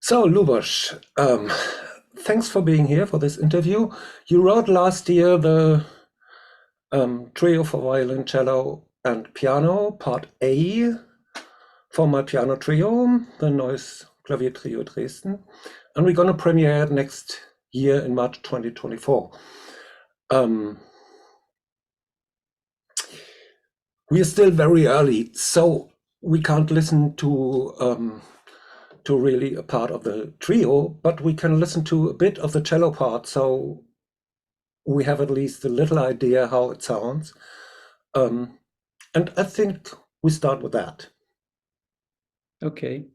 So, Luboš, thanks for being here for this interview. You wrote last year the trio for violin, cello, and piano, part A, for my piano trio, the Neues Klaviertrio Dresden, and we're going to premiere it next year in March 2024. We are still very early, so we can't listen to really a part of the trio, but we can listen to a bit of the cello part, so we have at least a little idea how it sounds. And I think we start with that. Okay.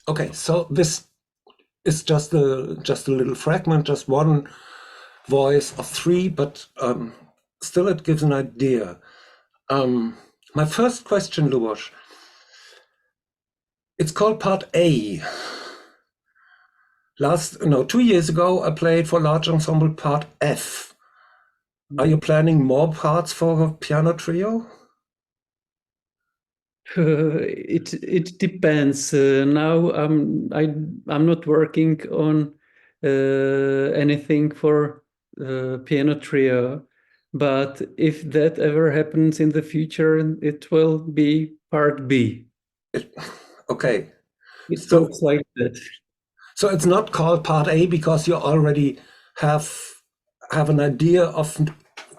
Okay, so this is just a little fragment, just one voice of three, but still it gives an idea. My first question, Luboš, it's called part A. 2 years ago, I played for large ensemble part F. Are you planning more parts for a piano trio? It depends. Now I'm not working on anything for piano trio, but if that ever happens in the future, it will be part B. Okay. It So- looks like that. So it's not called part A because you already have an idea of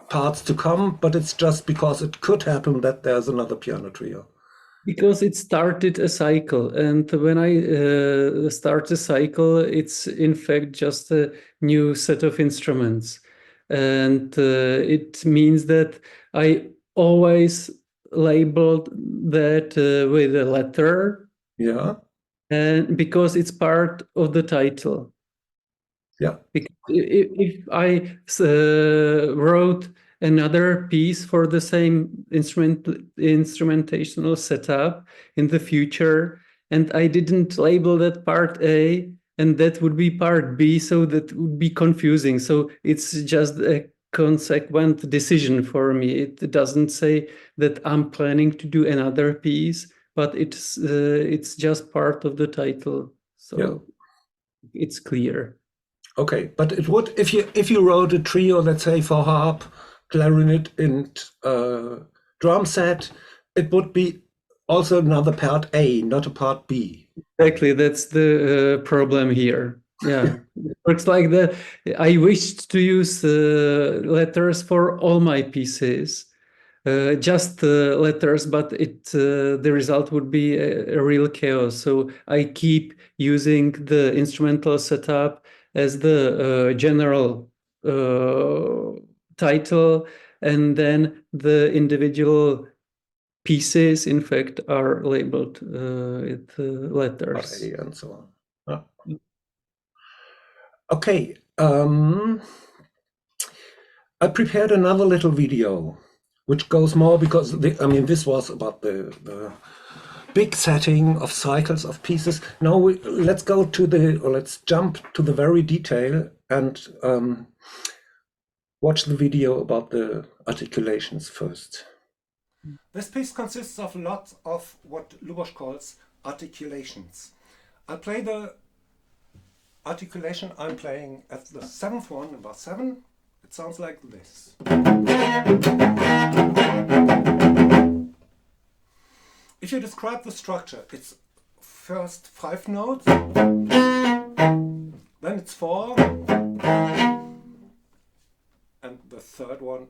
parts to come, but it's just because it could happen that there's another piano trio. Because it started a cycle, and when I start a cycle, it's in fact just a new set of instruments, and it means that I always labeled that with a letter, Yeah. and because it's part of the title. Yeah. Because if I wrote another piece for the same instrumentational setup in the future, and I didn't label that part A, and that would be part B, so that would be confusing. So it's just a consequent decision for me. It doesn't say that I'm planning to do another piece, but it's just part of the title. So Yeah. it's clear. Okay, but it would if you wrote a trio, let's say for harp, clarinet, and drum set, it would be also another part A, not a part B. Exactly, that's the problem here. Yeah, it works like that. I wished to use letters for all my pieces, just letters, but the result would be a real chaos. So I keep using the instrumental setup as the general title, and then the individual pieces, in fact, are labeled with letters. Part A and so on. Okay, I prepared another little video, which goes more because this was about the big setting of cycles of pieces. Now let's jump to the very detail and watch the video about the articulations first. This piece consists of lots of what Luboš calls articulations. I play the articulation I'm playing at the seventh one, number 7. It sounds like this. If you describe the structure, it's first 5 notes, then it's 4, and the third one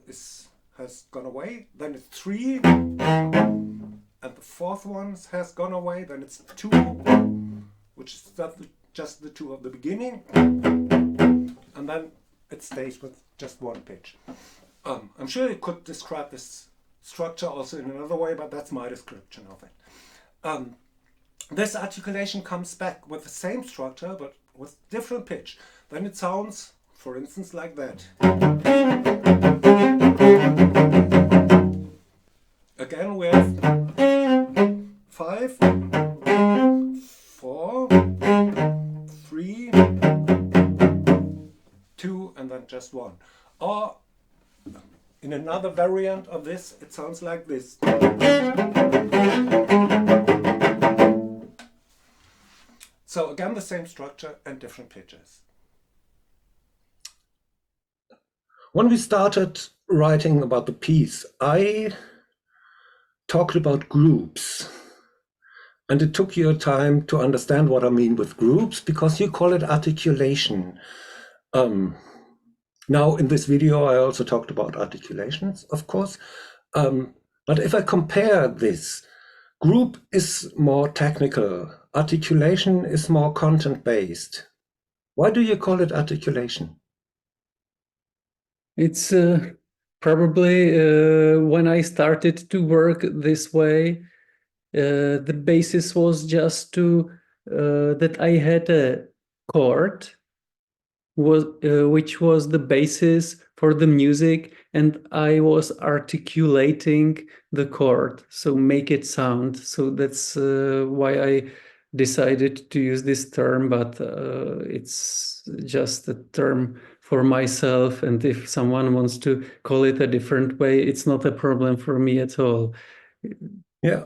has gone away, then it's 3, and the fourth one has gone away, then it's 2, which is just the 2 of the beginning, and then it stays with just one pitch. I'm sure you could describe this structure also in another way, but that's my description of it. This articulation comes back with the same structure, but with different pitch. Then it sounds, for instance, like that. Again, we have 5, 4, 3, 2, and then just 1. Or in another variant of this, it sounds like this. So again, the same structure and different pitches. When we started writing about the piece, I talked about groups. And it took you time to understand what I mean with groups, because you call it articulation. Now in this video, I also talked about articulations, of course. But if I compare this, group is more technical. Articulation is more content-based. Why do you call it articulation? It's probably when I started to work this way, the basis was just to that I had a chord which was the basis for the music, and I was articulating the chord, so make it sound. So that's why I decided to use this term, but it's just a term for myself, and if someone wants to call it a different way, it's not a problem for me at all. Yeah.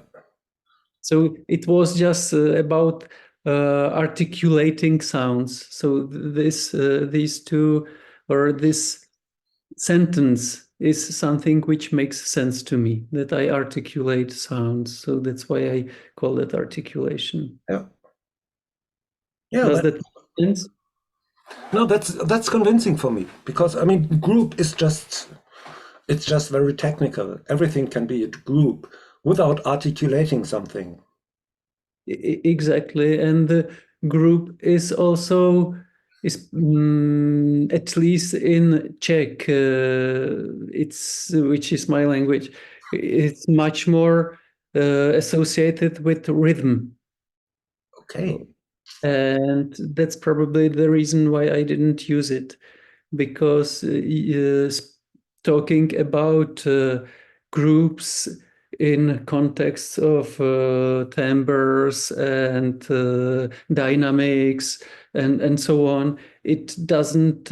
So it was just about articulating sounds. So these two, or this sentence is something which makes sense to me, that I articulate sounds. So that's why I call it articulation. Yeah. Yeah. Does that make sense? No, that's convincing for me, because I mean, group is just, it's just very technical. Everything can be a group without articulating something. Exactly, and the group is also at least in Czech, it's which is my language. It's much more associated with rhythm. Okay. And that's probably the reason why I didn't use it, because talking about groups in context of timbres and dynamics and so on, it doesn't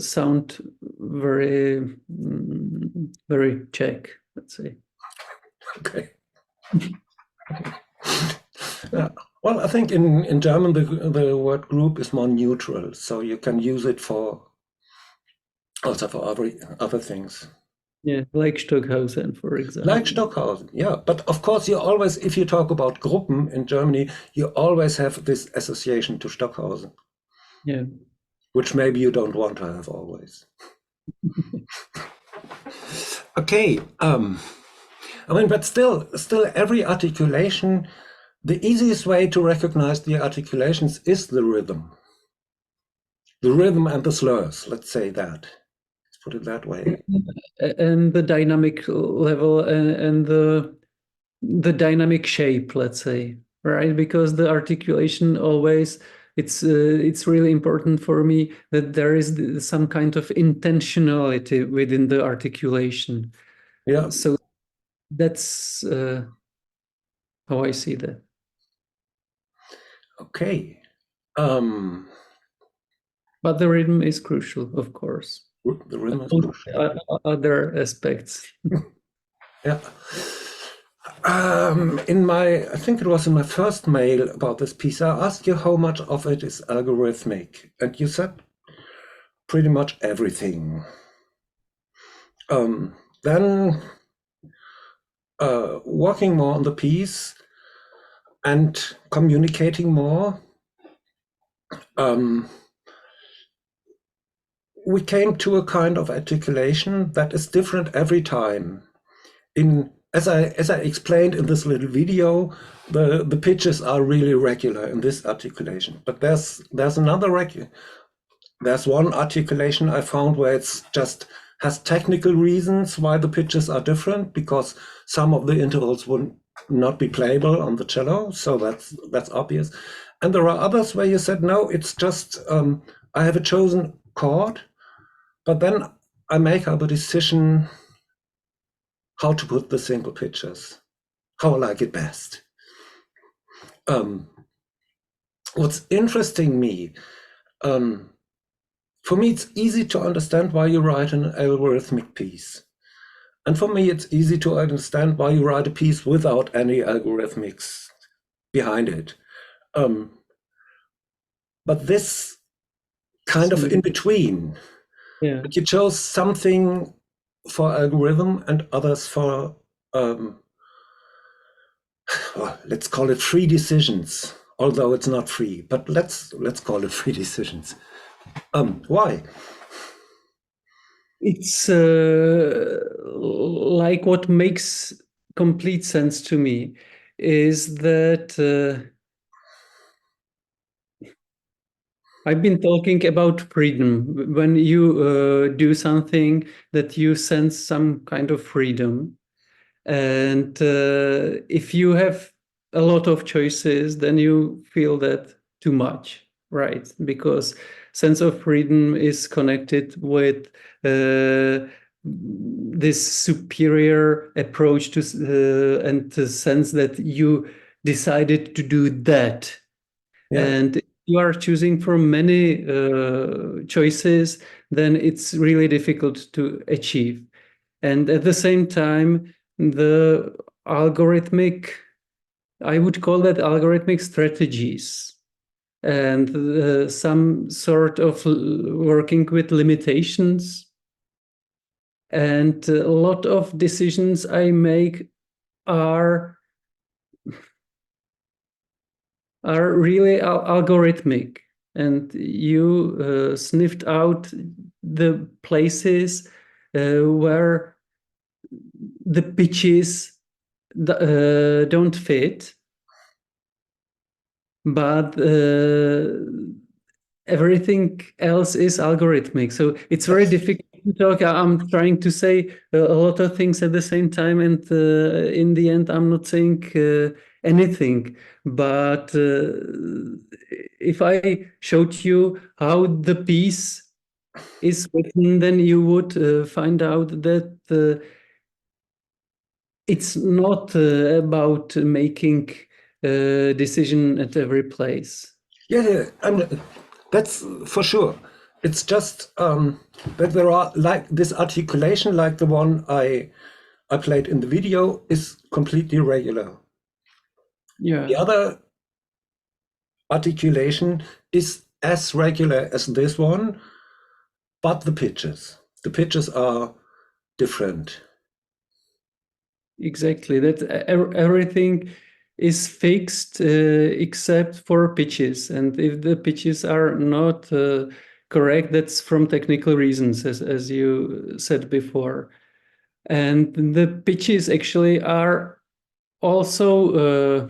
sound very very Czech, let's say. Okay. Well, I think in German the word group is more neutral, so you can use it for also for other things. Yeah, like Stockhausen, for example. Like Stockhausen, yeah. But of course, you always, if you talk about Gruppen in Germany, you always have this association to Stockhausen. Yeah. Which maybe you don't want to have always. Okay. I mean, but still every articulation, the easiest way to recognize the articulations is the rhythm. The rhythm and the slurs, let's say that. Let's put it that way. And the dynamic level and the dynamic shape, let's say, right? Because the articulation always, it's really important for me that there is some kind of intentionality within the articulation. Yeah. So that's how I see that. Okay. But the rhythm is crucial, of course. The rhythm is crucial. Other aspects. Yeah. I think it was in my first mail about this piece, I asked you how much of it is algorithmic, and you said pretty much everything. Then working more on the piece and communicating more, we came to a kind of articulation that is different every time. As I explained in this little video, the pitches are really regular in this articulation. But there's one articulation I found where it's just has technical reasons why the pitches are different, because some of the intervals would not be playable on the cello, so that's obvious. And there are others where you said, no, it's just I have a chosen chord, but then I make up a decision how to put the single pitches, how I like it best. What's interesting me, for me, it's easy to understand why you write an algorithmic piece. And for me, it's easy to understand why you write a piece without any algorithmics behind it. But this kind of in between, Yeah. you chose something for algorithm and others for, let's call it free decisions, although it's not free, but let's call it free decisions. Why? It's like what makes complete sense to me is that I've been talking about freedom. When you do something that you sense some kind of freedom, and if you have a lot of choices, then you feel that too much, right? Because sense of freedom is connected with this superior approach to and the sense that you decided to do that. Yeah. And if you are choosing from many choices, then it's really difficult to achieve. And at the same time, the algorithmic, I would call that algorithmic strategies and some sort of working with limitations. And a lot of decisions I make are really algorithmic. And you sniffed out the places where the pitches don't fit, but everything else is algorithmic. So it's very difficult to talk. I'm trying to say a lot of things at the same time, and in the end, I'm not saying anything. But if I showed you how the piece is written, then you would find out that it's not about making a decision at every place. Yeah, that's for sure. It's just that there are, like, this articulation, like the one I played in the video, is completely regular. Yeah. The other articulation is as regular as this one, but the pitches are different. Exactly. That everything is fixed except for pitches, and if the pitches are not correct, that's from technical reasons, as you said before. And the pitches actually are also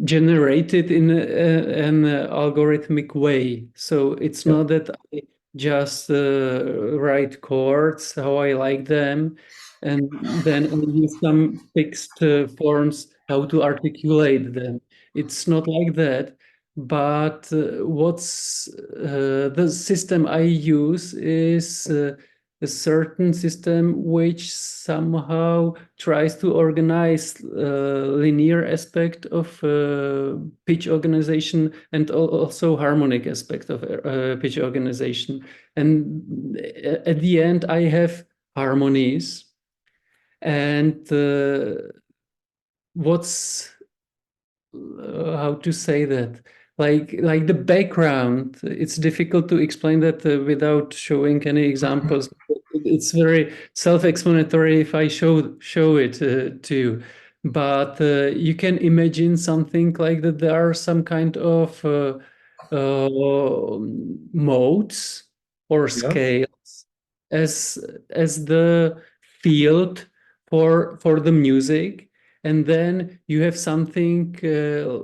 generated in an algorithmic way. So it's not that I just write chords how I like them, and then I use some fixed forms how to articulate them. It's not like that. But what's the system I use is a certain system which somehow tries to organize linear aspect of pitch organization and also harmonic aspect of pitch organization. And at the end, I have harmonies. And what's how to say that? Like the background, it's difficult to explain that without showing any examples. It's very self-explanatory if I show it to you. But you can imagine something like that. There are some kind of modes or scales as the field for the music, and then you have something,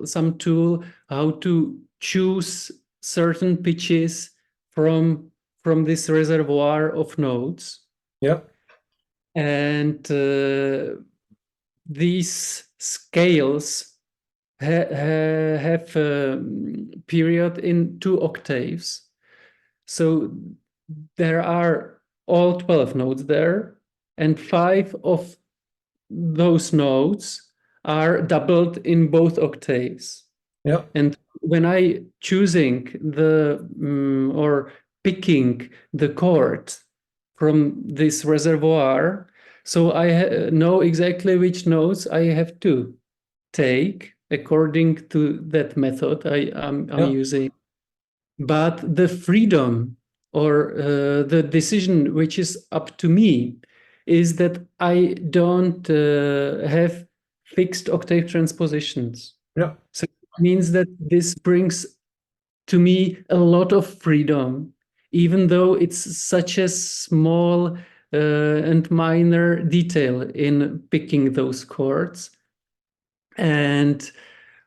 some tool how to choose certain pitches from this reservoir of notes. Yeah. And these scales have a period in 2 octaves. So there are all 12 notes there, and 5 of those notes are doubled in both octaves. Yeah. And when I choosing the or picking the chord from this reservoir, so I know exactly which notes I have to take according to that method I'm Yeah. using. But the freedom or the decision which is up to me is that I don't have fixed octave transpositions. Yeah. So it means that this brings to me a lot of freedom, even though it's such a small and minor detail in picking those chords. And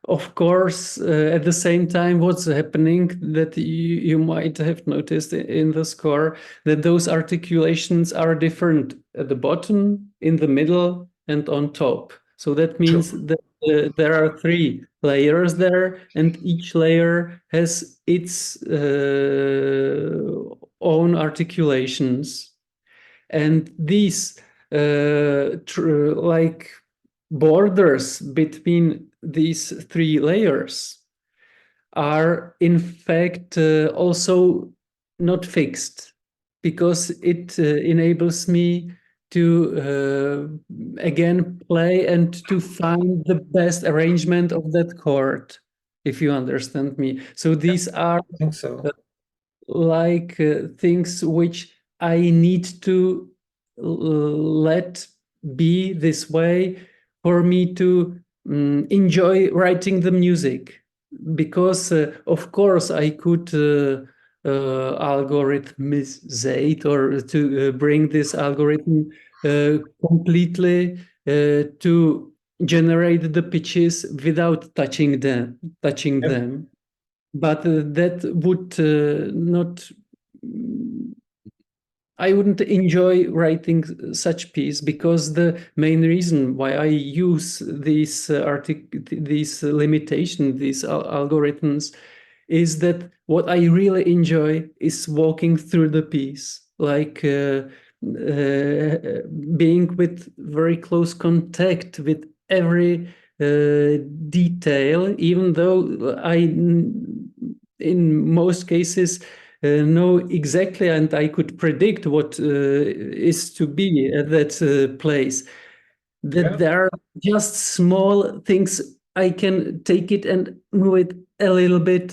of course, at the same time, what's happening that you might have noticed in the score, that those articulations are different at the bottom, in the middle, and on top. So that means Sure. that there are 3 layers there, and each layer has its own articulations. And these like borders between these 3 layers are in fact also not fixed, because it enables me to again play and to find the best arrangement of that chord, if you understand me. So these are I think so. like things which I need to let be this way for me to enjoy writing the music. Because of course I could algorithmize or to bring this algorithm completely to generate the pitches without touching them. Yeah. But that would not. I wouldn't enjoy writing such piece, because the main reason why I use these these limitations, these algorithms, is that what I really enjoy is walking through the piece, like being with very close contact with every detail, even though in most cases, know exactly, and I could predict what is to be at that place. That Yeah. there are just small things I can take it and move it a little bit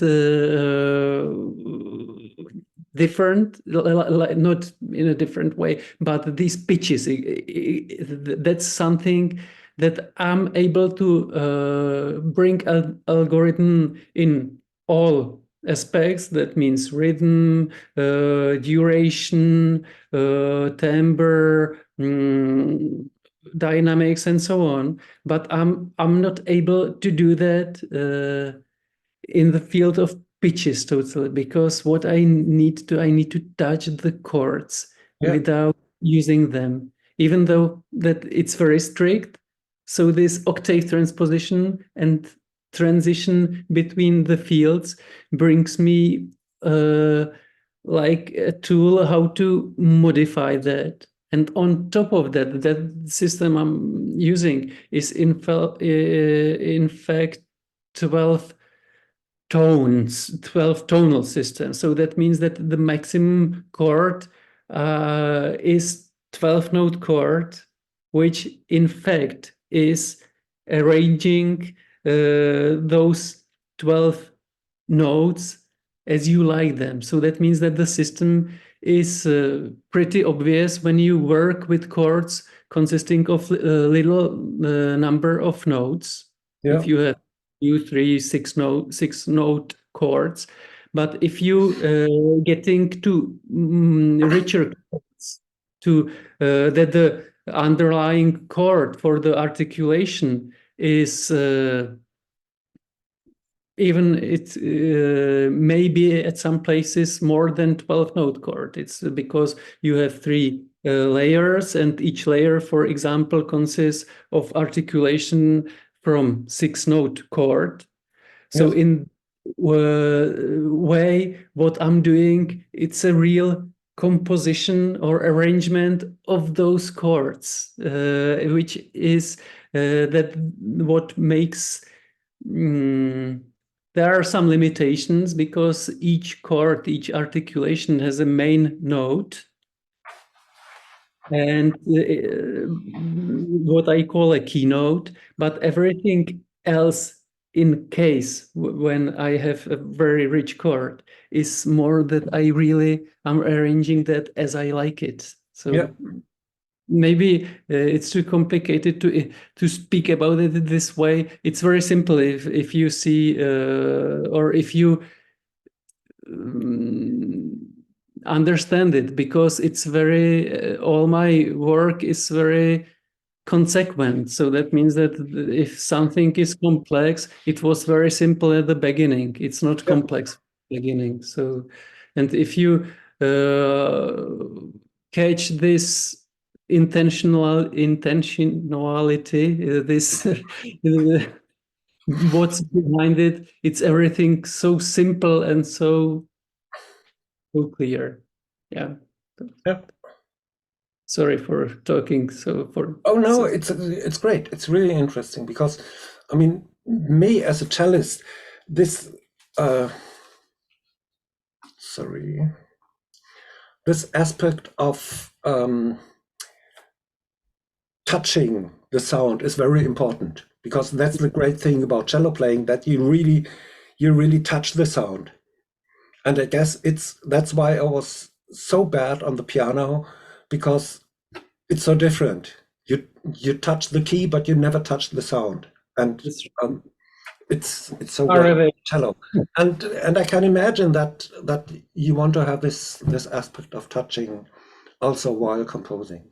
different, not in a different way, but these pitches, that's something that I'm able to bring an algorithm in all aspects. That means rhythm, duration, timbre, dynamics, and so on. But I'm not able to do that in the field of pitches totally, because what I need to touch the chords Yeah. without using them, even though that it's very strict. So this octave transposition and transition between the fields brings me like a tool how to modify that. And on top of that, that system I'm using is in fact 12 tones, 12 tonal system. So that means that the maximum chord is 12 note chord, which in fact is arranging those 12 notes as you like them. So that means that the system is pretty obvious when you work with chords consisting of a little number of notes. Yeah. If you have 2, 3, 6 note chords. But if you getting to richer chords, to that the underlying chord for the articulation is even it maybe at some places more than 12-note chord. It's because you have 3 layers, and each layer, for example, consists of articulation from 6-note chord. So Yes. in way, what I'm doing, it's a real composition or arrangement of those chords, which is that what makes there are some limitations because each chord, each articulation has a main note and what I call a keynote, but everything else in case when I have a very rich chord is more that I really am arranging that as I like it. So Yeah. maybe it's too complicated to speak about it this way. It's very simple if you see or if you understand it, because it's very all my work is very consequent. So that means that if something is complex, it was very simple at the beginning. It's not complex at the beginning. So, and if you catch this intentionality, this what's behind it, it's everything so simple and so clear. Yeah. Yeah. Sorry for talking so for. Oh no, So, it's great. It's really interesting because, I mean, me as a cellist, this this aspect of touching the sound is very important, because that's the great thing about cello playing, that you really touch the sound. And I guess that's why I was so bad on the piano, because it's so different. You touch the key, but you never touch the sound, and it's so great cello. And I can imagine that you want to have this aspect of touching also while composing.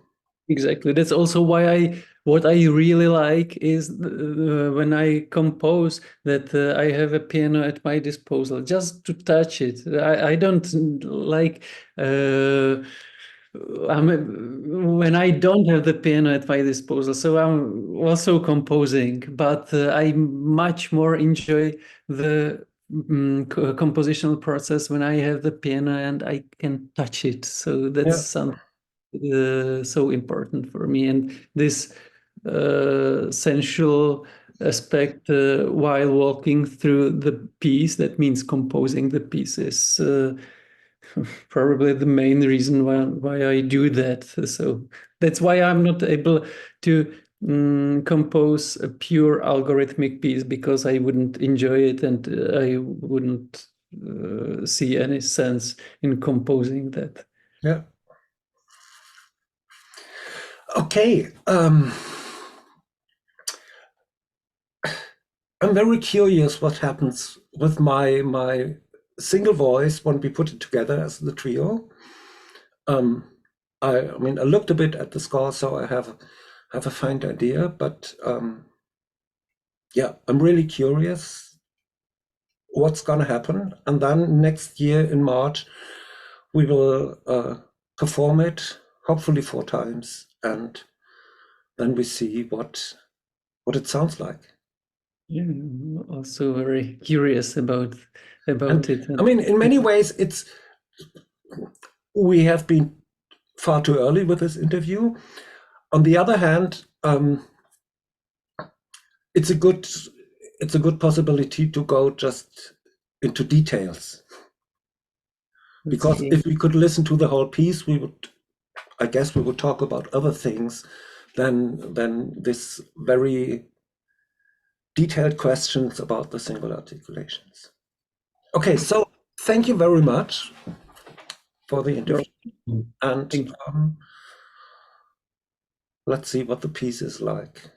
exactly. That's also why what I really like is when I compose that I have a piano at my disposal just to touch it. I don't like when I don't have the piano at my disposal. So I'm also composing, but I much more enjoy the compositional process when I have the piano and I can touch it. So that's something so important for me, and this sensual aspect while walking through the piece, that means composing the piece, is probably the main reason why I do that. So that's why I'm not able to compose a pure algorithmic piece, because I wouldn't enjoy it and I wouldn't see any sense in composing that. Yeah. Okay. I'm very curious what happens with my single voice when we put it together as the trio. I mean, I looked a bit at the score, so I have a faint idea, but yeah, I'm really curious what's going to happen. And then next year in March, we will perform it, hopefully 4 times, and then we see what it sounds like. Yeah, I'm also very curious about it. I mean, in many ways, we have been far too early with this interview. On the other hand, it's a good possibility to go just into details, because if we could listen to the whole piece, I guess we would talk about other things than this very detailed questions about the single articulations. Okay, so thank you very much for the interview, and let's see what the piece is like.